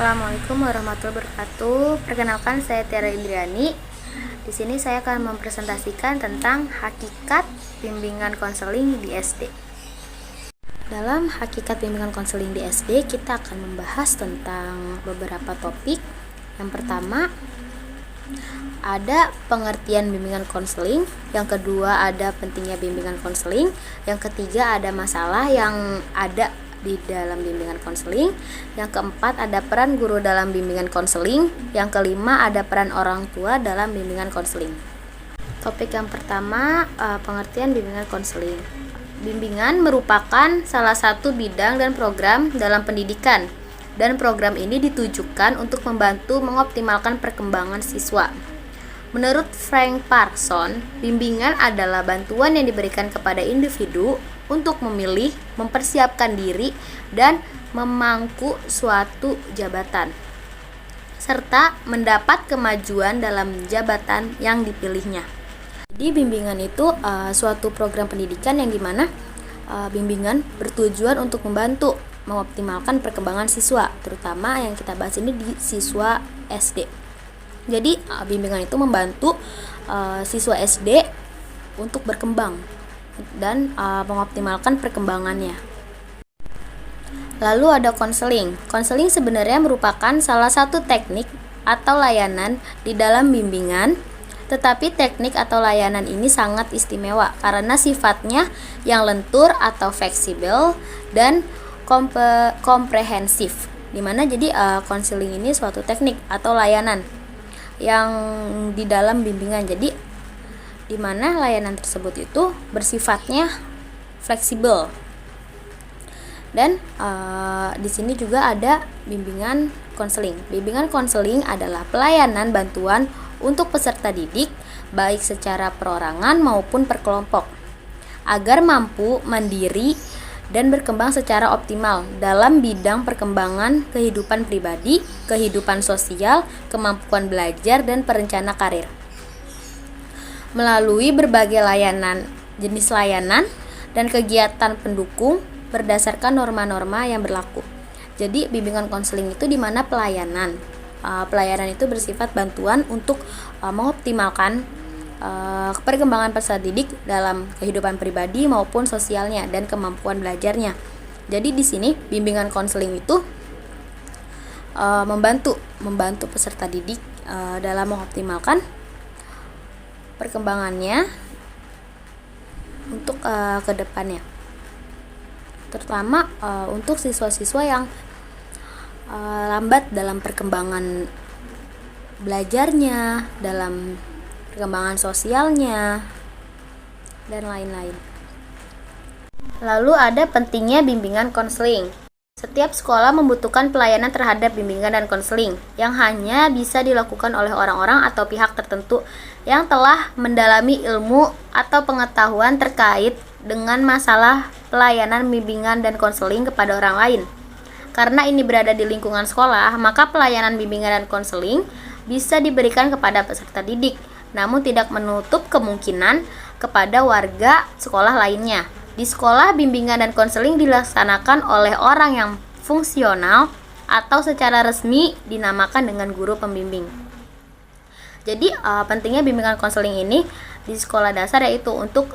Assalamualaikum warahmatullahi wabarakatuh. Perkenalkan, saya Tiara Indriani. Di sini saya akan mempresentasikan tentang hakikat bimbingan konseling di SD. Dalam hakikat bimbingan konseling di SD, kita akan membahas tentang beberapa topik. Yang pertama, ada pengertian bimbingan konseling. Yang kedua, ada pentingnya bimbingan konseling. Yang ketiga, ada masalah yang ada di dalam bimbingan konseling. Yang keempat, ada peran guru dalam bimbingan konseling. Yang kelima, ada peran orang tua dalam bimbingan konseling. Topik yang pertama, pengertian bimbingan konseling. Bimbingan merupakan salah satu bidang dan program dalam pendidikan, dan program ini ditujukan untuk membantu mengoptimalkan perkembangan siswa. Menurut Frank Parson, bimbingan adalah bantuan yang diberikan kepada individu untuk memilih, mempersiapkan diri, dan memangku suatu jabatan, serta mendapat kemajuan dalam jabatan yang dipilihnya. Jadi bimbingan itu suatu program pendidikan yang dimana bimbingan bertujuan untuk membantu mengoptimalkan perkembangan siswa, terutama yang kita bahas ini di siswa SD. Jadi bimbingan itu membantu siswa SD untuk berkembang dan mengoptimalkan perkembangannya. Lalu ada konseling. Konseling sebenarnya merupakan salah satu teknik atau layanan di dalam bimbingan, tetapi teknik atau layanan ini sangat istimewa karena sifatnya yang lentur atau fleksibel dan komprehensif. Dimana jadi konseling ini suatu teknik atau layanan yang di dalam bimbingan. Jadi di mana layanan tersebut itu bersifatnya fleksibel. Dan di sini juga ada bimbingan konseling. Bimbingan konseling adalah pelayanan bantuan untuk peserta didik baik secara perorangan maupun per kelompok agar mampu mandiri dan berkembang secara optimal dalam bidang perkembangan kehidupan pribadi, kehidupan sosial, kemampuan belajar, dan perencana karir. Melalui berbagai jenis layanan dan kegiatan pendukung berdasarkan norma-norma yang berlaku. Jadi bimbingan konseling itu di mana pelayanan itu bersifat bantuan untuk mengoptimalkan perkembangan peserta didik dalam kehidupan pribadi maupun sosialnya dan kemampuan belajarnya. Jadi di sini bimbingan konseling itu membantu peserta didik dalam mengoptimalkan perkembangannya untuk ke depannya, terutama untuk siswa-siswa yang lambat dalam perkembangan belajarnya, dalam perkembangan sosialnya, dan lain-lain. Lalu ada pentingnya bimbingan konseling. Setiap sekolah membutuhkan pelayanan terhadap bimbingan dan konseling yang hanya bisa dilakukan oleh orang-orang atau pihak tertentu yang telah mendalami ilmu atau pengetahuan terkait dengan masalah pelayanan bimbingan dan konseling kepada orang lain. Karena ini berada di lingkungan sekolah, maka pelayanan bimbingan dan konseling bisa diberikan kepada peserta didik, namun tidak menutup kemungkinan kepada warga sekolah lainnya. Di sekolah, bimbingan dan konseling dilaksanakan oleh orang yang fungsional atau secara resmi dinamakan dengan guru pembimbing. Jadi pentingnya bimbingan konseling ini di sekolah dasar yaitu untuk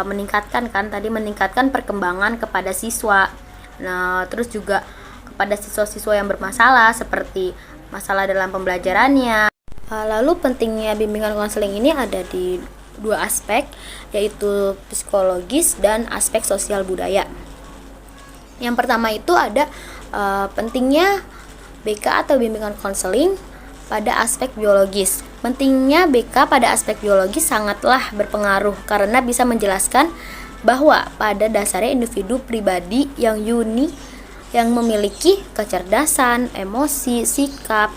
meningkatkan perkembangan kepada siswa. Nah, terus juga kepada siswa-siswa yang bermasalah seperti masalah dalam pembelajarannya. Lalu pentingnya bimbingan konseling ini ada di dua aspek, yaitu psikologis dan aspek sosial budaya. Yang pertama itu ada pentingnya BK atau bimbingan konseling pada aspek biologis. Pentingnya BK pada aspek biologis sangatlah berpengaruh karena bisa menjelaskan bahwa pada dasarnya individu pribadi yang unik yang memiliki kecerdasan, emosi, sikap,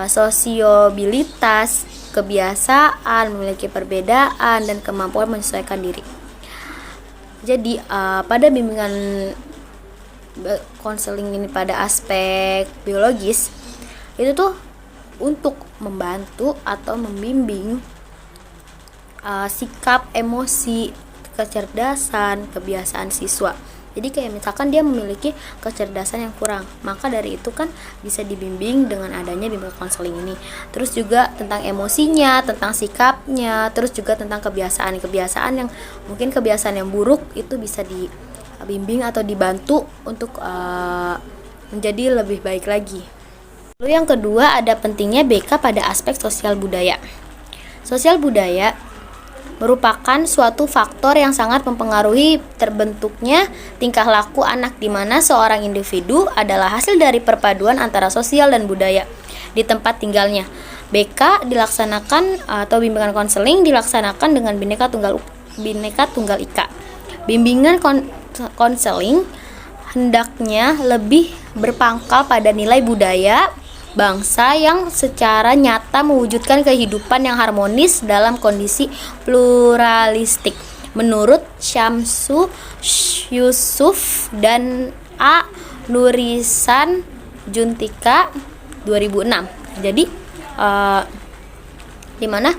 sosiobilitas, kebiasaan, memiliki perbedaan, dan kemampuan menyesuaikan diri. Jadi pada bimbingan konseling ini pada aspek biologis itu tuh untuk membantu atau membimbing sikap, emosi, kecerdasan, kebiasaan siswa. Jadi kayak misalkan dia memiliki kecerdasan yang kurang, maka dari itu kan bisa dibimbing dengan adanya bimbingan konseling ini. Terus juga tentang emosinya, tentang sikapnya, terus juga tentang kebiasaan yang mungkin kebiasaan yang buruk itu bisa dibimbing atau dibantu untuk menjadi lebih baik lagi. Lalu yang kedua ada pentingnya BK pada aspek sosial budaya. Sosial budaya merupakan suatu faktor yang sangat mempengaruhi terbentuknya tingkah laku anak, di mana seorang individu adalah hasil dari perpaduan antara sosial dan budaya di tempat tinggalnya. BK dilaksanakan atau bimbingan konseling dilaksanakan dengan Bhinneka Tunggal Ika. Bimbingan konseling hendaknya lebih berpangkal pada nilai budaya bangsa yang secara nyata mewujudkan kehidupan yang harmonis dalam kondisi pluralistik. Menurut Syamsu Yusuf dan A. Nurisan Juntika 2006. Jadi dimana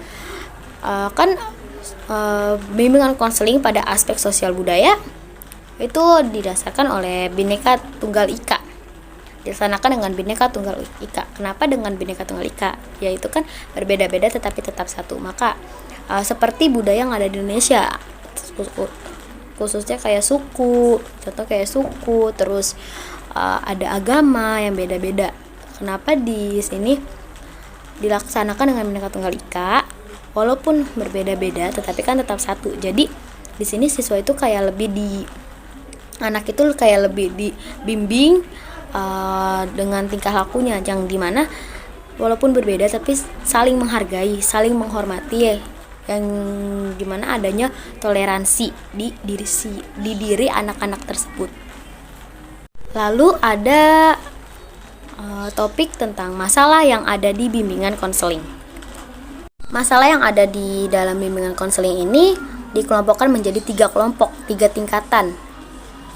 bimbingan konseling pada aspek sosial budaya itu didasarkan oleh Bhinneka Tunggal Ika, dilaksanakan dengan Bhinneka Tunggal Ika. Kenapa dengan Bhinneka Tunggal Ika? Yaitu kan berbeda-beda tetapi tetap satu. Maka seperti budaya yang ada di Indonesia, khususnya kayak suku, contoh kayak suku, terus ada agama yang beda-beda. Kenapa di sini dilaksanakan dengan Bhinneka Tunggal Ika? Walaupun berbeda-beda tetapi kan tetap satu. Jadi di sini siswa itu kayak anak itu kayak lebih dibimbing dengan tingkah lakunya, yang dimana walaupun berbeda tapi saling menghargai, saling menghormati, yang dimana adanya toleransi di diri anak-anak tersebut. Lalu ada topik tentang masalah yang ada di bimbingan konseling. Masalah yang ada di dalam bimbingan konseling ini dikelompokkan menjadi 3 kelompok, 3 tingkatan.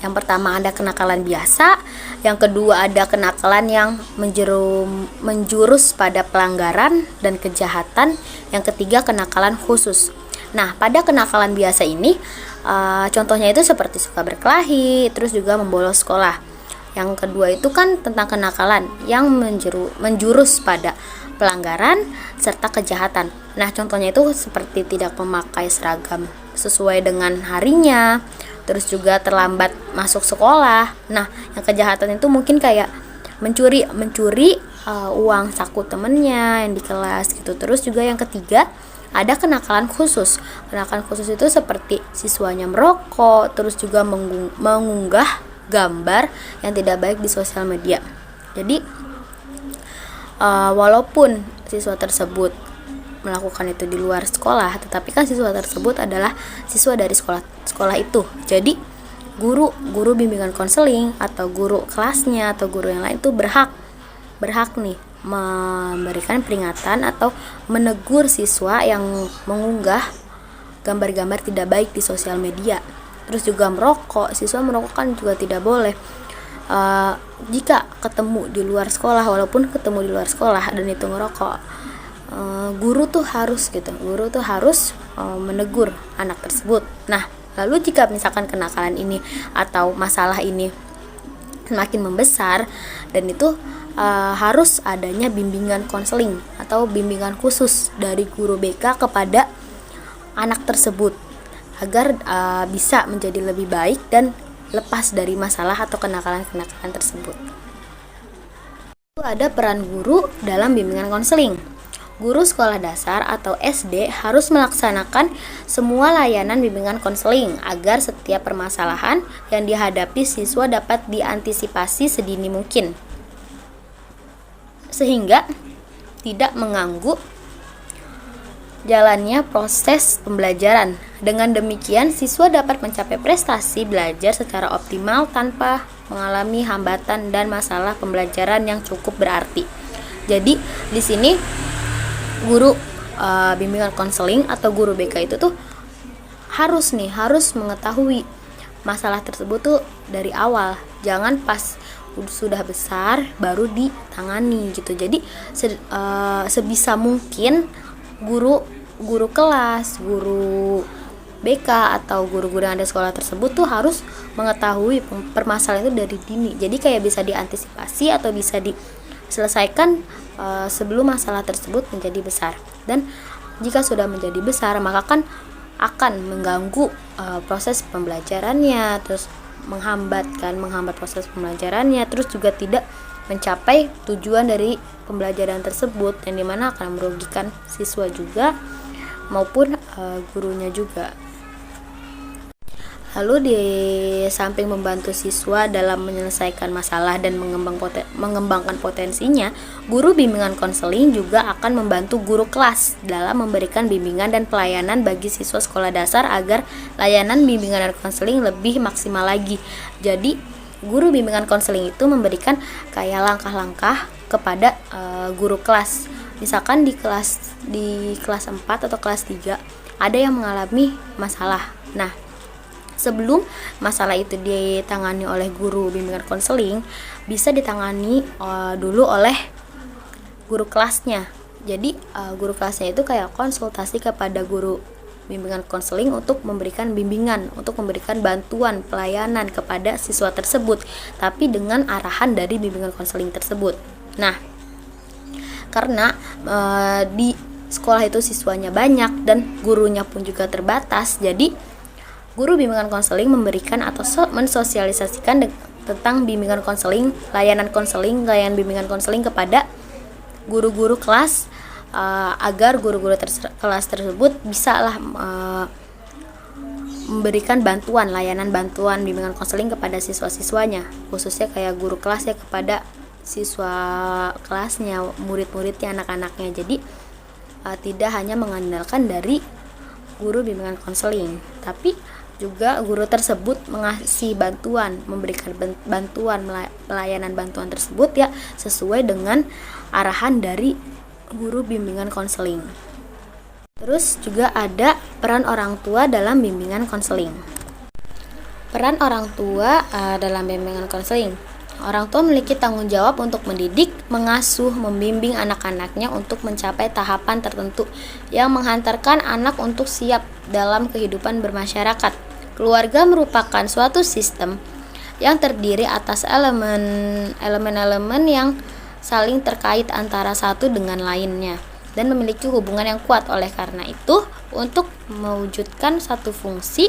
Yang pertama ada kenakalan biasa, yang kedua ada kenakalan yang menjurus pada pelanggaran dan kejahatan, yang ketiga kenakalan khusus. Nah, pada kenakalan biasa ini contohnya itu seperti suka berkelahi, terus juga membolos sekolah. Yang kedua itu kan tentang kenakalan yang menjurus pada pelanggaran serta kejahatan. Nah, contohnya itu seperti tidak memakai seragam sesuai dengan harinya, terus juga terlambat masuk sekolah. Nah, yang kejahatan itu mungkin kayak mencuri uang saku temennya yang di kelas gitu. Terus juga yang ketiga ada kenakalan khusus. Kenakalan khusus itu seperti siswanya merokok, terus juga mengunggah gambar yang tidak baik di sosial media. Jadi walaupun siswa tersebut melakukan itu di luar sekolah, tetapi kan siswa tersebut adalah siswa dari sekolah itu. Jadi guru bimbingan konseling atau guru kelasnya atau guru yang lain itu berhak nih memberikan peringatan atau menegur siswa yang mengunggah gambar-gambar tidak baik di sosial media. Terus juga merokok, siswa merokok kan juga tidak boleh. Jika ketemu di luar sekolah, walaupun ketemu di luar sekolah dan itu ngerokok, guru tuh harus menegur anak tersebut. Nah, lalu jika misalkan kenakalan ini atau masalah ini semakin membesar, dan itu harus adanya bimbingan konseling atau bimbingan khusus dari guru BK kepada anak tersebut agar bisa menjadi lebih baik dan lepas dari masalah atau kenakalan-kenakalan tersebut. Ada peran guru dalam bimbingan konseling. Guru sekolah dasar atau SD harus melaksanakan semua layanan bimbingan konseling agar setiap permasalahan yang dihadapi siswa dapat diantisipasi sedini mungkin, sehingga tidak mengganggu jalannya proses pembelajaran. Dengan demikian, siswa dapat mencapai prestasi belajar secara optimal tanpa mengalami hambatan dan masalah pembelajaran yang cukup berarti. Jadi, di sini guru bimbingan konseling atau guru BK itu tuh harus mengetahui masalah tersebut tuh dari awal. Jangan pas sudah besar baru ditangani gitu. Jadi sebisa mungkin guru kelas, guru BK atau guru-guru yang ada di sekolah tersebut tuh harus mengetahui permasalahan itu dari dini. Jadi kayak bisa diantisipasi atau bisa diselesaikan sebelum masalah tersebut menjadi besar. Dan jika sudah menjadi besar, maka kan akan mengganggu proses pembelajarannya, terus menghambat proses pembelajarannya, terus juga tidak mencapai tujuan dari pembelajaran tersebut, yang dimana akan merugikan siswa juga maupun gurunya juga. Lalu di samping membantu siswa dalam menyelesaikan masalah dan mengembangkan potensinya, guru bimbingan konseling juga akan membantu guru kelas dalam memberikan bimbingan dan pelayanan bagi siswa sekolah dasar agar layanan bimbingan dan konseling lebih maksimal lagi. Jadi, guru bimbingan konseling itu memberikan kayak langkah-langkah kepada guru kelas. Misalkan di kelas 4 atau kelas 3 ada yang mengalami masalah. Nah, sebelum masalah itu ditangani oleh guru bimbingan konseling, bisa ditangani dulu oleh guru kelasnya. Jadi guru kelasnya itu kayak konsultasi kepada guru bimbingan konseling untuk memberikan bimbingan, untuk memberikan bantuan pelayanan kepada siswa tersebut, tapi dengan arahan dari bimbingan konseling tersebut. Nah, karena di sekolah itu siswanya banyak dan gurunya pun juga terbatas, jadi guru bimbingan konseling memberikan atau mensosialisasikan tentang bimbingan konseling, layanan bimbingan konseling kepada guru-guru kelas agar guru-guru kelas tersebut bisalah memberikan layanan bantuan bimbingan konseling kepada siswa-siswanya, khususnya kayak guru kelas ya kepada siswa kelasnya, murid-muridnya, anak-anaknya. Jadi tidak hanya mengandalkan dari guru bimbingan konseling, tapi juga guru tersebut mengasih bantuan, memberikan bantuan, pelayanan bantuan tersebut ya sesuai dengan arahan dari guru bimbingan konseling. Terus juga ada peran orang tua dalam bimbingan konseling. Peran orang tua dalam bimbingan konseling. Orang tua memiliki tanggung jawab untuk mendidik, mengasuh, membimbing anak-anaknya untuk mencapai tahapan tertentu yang menghantarkan anak untuk siap dalam kehidupan bermasyarakat. Keluarga merupakan suatu sistem yang terdiri atas elemen-elemen yang saling terkait antara satu dengan lainnya dan memiliki hubungan yang kuat. Oleh karena itu, untuk mewujudkan satu fungsi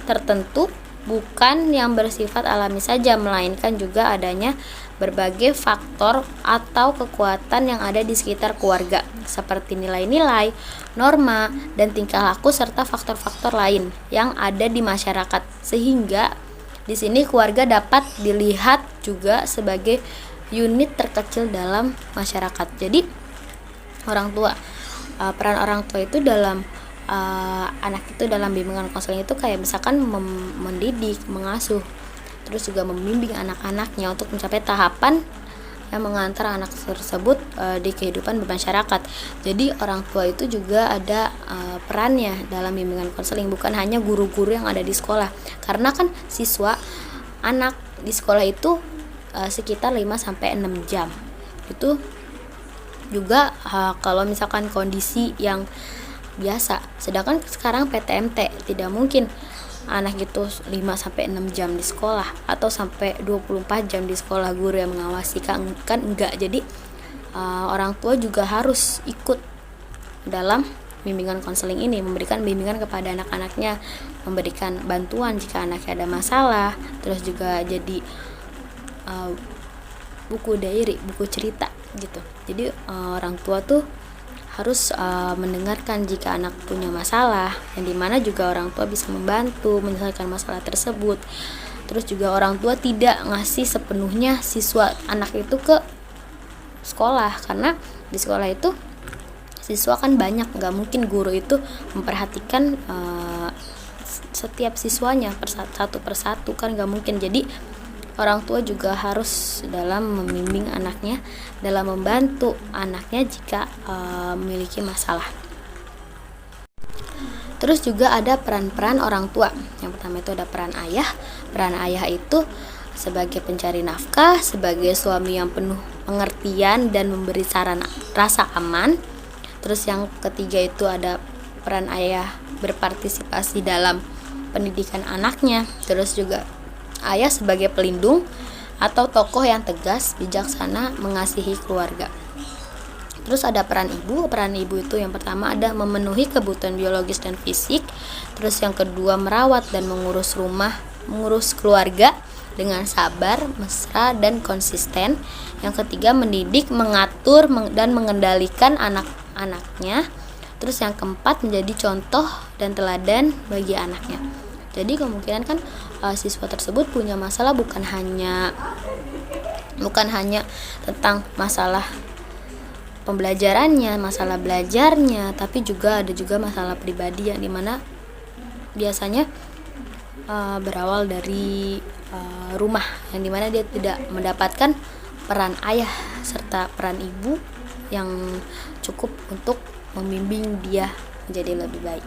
tertentu bukan yang bersifat alami saja, melainkan juga adanya berbagai faktor atau kekuatan yang ada di sekitar keluarga, seperti nilai-nilai, norma, dan tingkah laku serta faktor-faktor lain yang ada di masyarakat. Sehingga di sini keluarga dapat dilihat juga sebagai unit terkecil dalam masyarakat. Jadi peran orang tua itu dalam anak itu dalam bimbingan konseling itu kayak misalkan mendidik, mengasuh, terus juga membimbing anak-anaknya untuk mencapai tahapan yang mengantar anak tersebut di kehidupan bermasyarakat. Jadi orang tua itu juga ada perannya dalam bimbingan konseling, bukan hanya guru-guru yang ada di sekolah. Karena kan anak di sekolah itu sekitar 5-6 jam. Itu juga kalau misalkan kondisi yang biasa. Sedangkan sekarang PTMT tidak mungkin anak itu 5-6 jam di sekolah atau sampai 24 jam di sekolah, guru yang mengawasi kan enggak. Jadi orang tua juga harus ikut dalam bimbingan konseling ini, memberikan bimbingan kepada anak-anaknya, memberikan bantuan jika anaknya ada masalah, terus juga jadi buku diary, buku cerita gitu. Jadi orang tua tuh harus mendengarkan jika anak punya masalah, yang dimana juga orang tua bisa membantu menyelesaikan masalah tersebut. Terus juga orang tua tidak ngasih sepenuhnya siswa anak itu ke sekolah, karena di sekolah itu siswa kan banyak, nggak mungkin guru itu memperhatikan setiap siswanya satu persatu, kan nggak mungkin. Jadi orang tua juga harus dalam membimbing anaknya, dalam membantu anaknya jika memiliki masalah. Terus juga ada peran-peran orang tua. Yang pertama itu ada peran ayah. Peran ayah itu sebagai pencari nafkah, sebagai suami yang penuh pengertian dan memberi saran rasa aman. Terus yang ketiga itu ada peran ayah berpartisipasi dalam pendidikan anaknya. Terus juga ayah sebagai pelindung atau tokoh yang tegas, bijaksana, mengasihi keluarga. Terus ada peran ibu. Peran ibu itu yang pertama ada memenuhi kebutuhan biologis dan fisik. Terus yang kedua merawat dan mengurus rumah, mengurus keluarga dengan sabar, mesra, dan konsisten. Yang ketiga mendidik, mengatur, dan mengendalikan anak-anaknya. Terus yang keempat menjadi contoh dan teladan bagi anaknya. Jadi kemungkinan kan siswa tersebut punya masalah bukan hanya tentang masalah pembelajarannya, masalah belajarnya, tapi juga ada masalah pribadi yang dimana biasanya berawal dari rumah, yang dimana dia tidak mendapatkan peran ayah serta peran ibu yang cukup untuk membimbing dia menjadi lebih baik.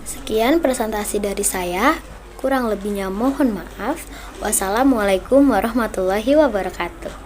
Sekian presentasi dari saya, kurang lebihnya mohon maaf. Wassalamualaikum warahmatullahi wabarakatuh.